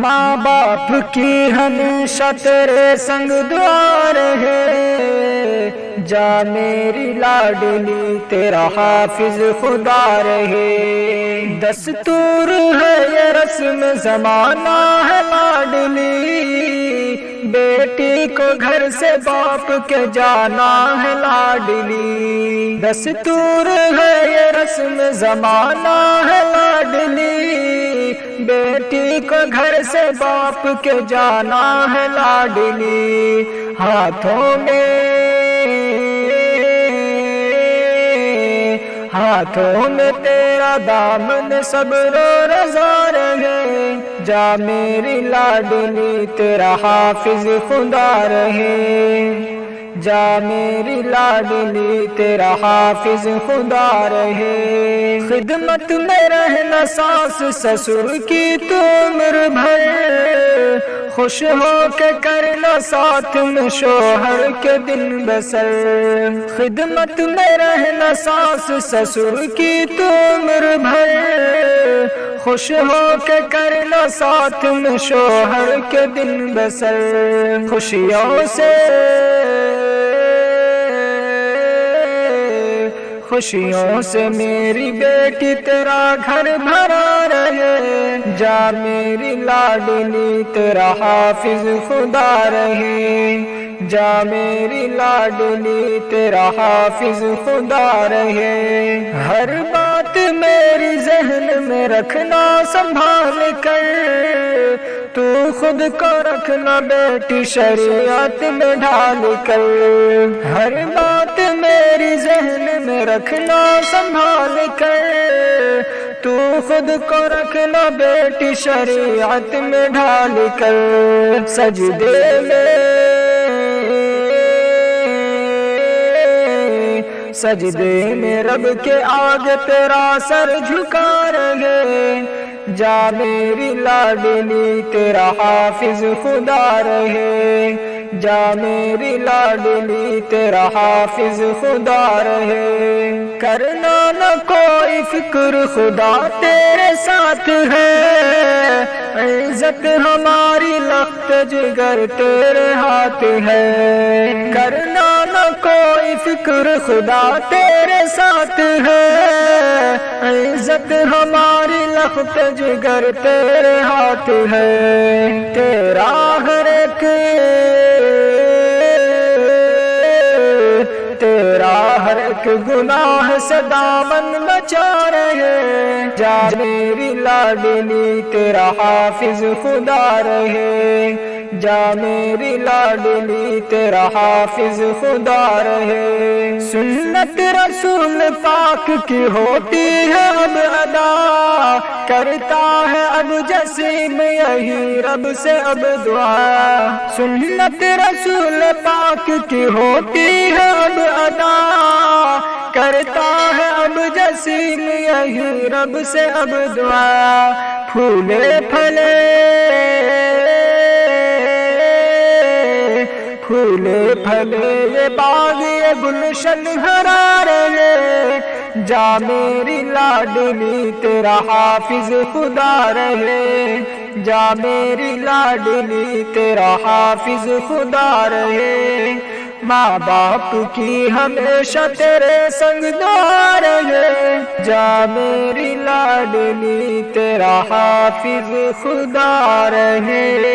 ماں باپ کی ہمیشہ تیرے سنگ دعا رہے، جا میری لاڈلی تیرا حافظ خدا رہے۔ دستور ہے یہ رسم زمانہ ہے لاڈلی، بیٹی کو گھر سے باپ کے جانا ہے لاڈلی۔ دستور ہے یہ رسم زمانہ ہے لاڈلی، بیٹی کو گھر سے باپ کے جانا ہے لاڈلی۔ ہاتھوں میں تیرا دامن صبر و رضا رہے، جا میری لاڈلی تیرا حافظ خدا رہے، جا میری لاڈلی تیرا حافظ خدا رہے۔ خدمت میں رہنا ساس سسر کی تو عمر بھر، خوش ہو کے کرنا ساتھ میں شوہر کے دن بسر۔ خدمت میں رہنا ساس سسر کی تو عمر بھر، خوش ہو کے کرنا ساتھ میں شوہر کے دن بسر۔ خوشیوں سے میری بیٹی تیرا گھر بھرا رہے، جا میری لاڈلی تیرا حافظ خدا رہے، جا میری لاڈلی تیرا حافظ خدا رہے۔ ہر بات میری ذہن میں رکھنا سنبھال کر، تو خود کو رکھنا بیٹی شریعت میں ڈھال کر۔ ہر بات میری ذہن میں رکھنا سنبھال کر، تو خود کو رکھنا بیٹی شریعت میں ڈھال کر۔ سجدے میں رب کے آگے تیرا سر جھکا رہے، جا میری لاڈلی تیرا حافظ خدا رہے، جا میری لاڈلی تیرا حافظ خدا رہے۔ کرنا نہ کوئی فکر خدا تیرے ساتھ ہے، عزت ہماری لخت جگر تیرے ہاتھ ہے۔ کرنا نہ کوئی فکر خدا تیرے ساتھ ہے، عزت ہماری لخت جگر تیرے ہاتھ ہے۔ تیرا ہر ایک گناہ سے دامن بچا رہے، جا میری لاڈلی تیرا حافظ خدا رہے، جا میری لاڈلی تیرا حافظ خدا رہے۔ سنت رسول پاک کی ہوتی ہے اب ادا، کرتا ہے اب جسیم یہی رب سے اب دعا۔ سنت رسول پاک کی ہوتی ہے اب ادا، کرتا ہے اب جسیم یہی رب سے اب دعا۔ پھولے پھلے یہ باغ یہ گلشن ہرا رہے، جا میری لاڈلی تیرا حافظ خدا رہے، جا میری لاڈلی تیرا حافظ خدا رہے۔ ماں باپ کی ہمیشہ تیرے سنگ دعا رہے، جا میری لاڈلی تیرا حافظ خدا رہے۔